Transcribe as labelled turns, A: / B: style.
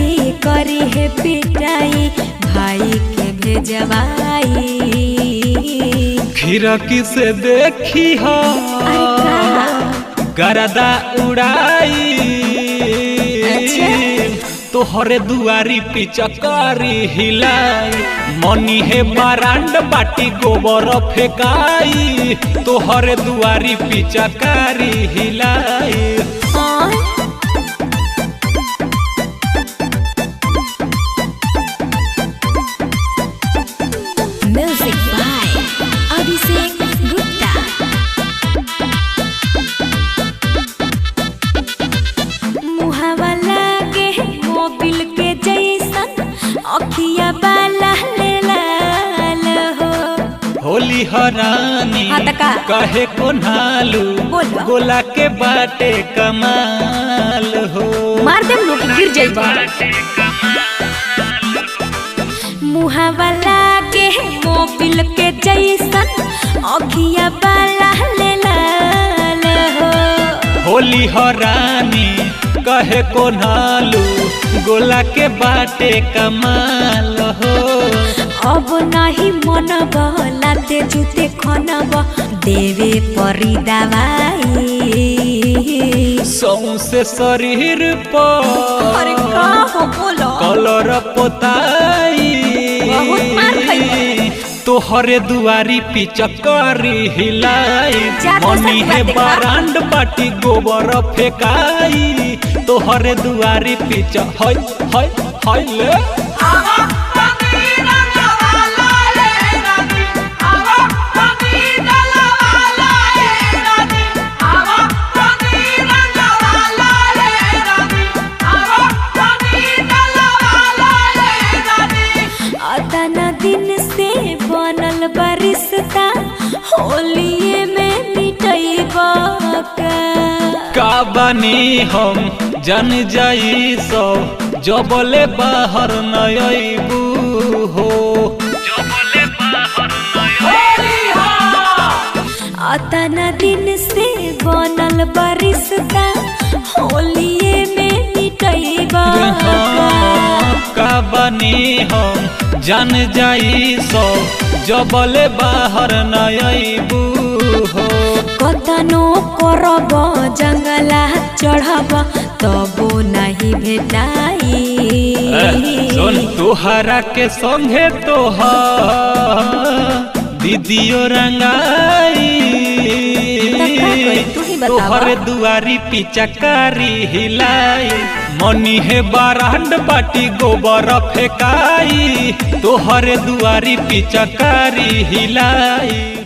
A: जदी करी है पिटाई भाई के भेजवाई।
B: खिड़की से देखी हो गरदा उड़ाई। तोहरे दुआरी पिचकारी हिलाई मनी है बरांड बाटी गोबर फेकाई। तोहरे दुआरी पिचकारी हिलाई।
A: Music by Abhishek Gupta. मुहावा लागे मोबिल के जैसन अखिया बाला ले लाल हो।
B: होली हरानी कहे को नालू गोला के बाटे कमाल हो।
A: मार दे लोग गिर जाइबा। मुहावा लागे मोबिल के जैसन अखिया बाला ले लाल हो।
B: होली हरानी कहे को नालू गोला के बाटे कमाल हो।
A: अब नहीं मन लाते जूते खनब देवे परी दवाई।
B: सौंसे शरीर पर कलर पोताई। तोहरे दुआरी पिचकारी हिलाई मनी है बरांड बाटी गोबर फेकाई। तोहरे दुआरी पिच हाय ले।
A: दिन से बनल बरिश्ता होलिये में मिटैबा
B: का बनी हम जन जाई सब जबले बाहर न अइबू हो।
A: अतना दिन से बनल बरिश्ता होलिये में मिटैबा
B: का बनी हम जन जाई सब जबले बाहर न अइबू हो।
A: कतनो करब जंगला चढ़ब तबो नहीं भेटाई।
B: सुन तोहरा के संगे दीदियो रंगाई। तोहरे दुआरी पिचकारी हिलाई मनी है बरांड बाटी गोबर फेकाई। तोहरे दुआरी पिचकारी हिलाई।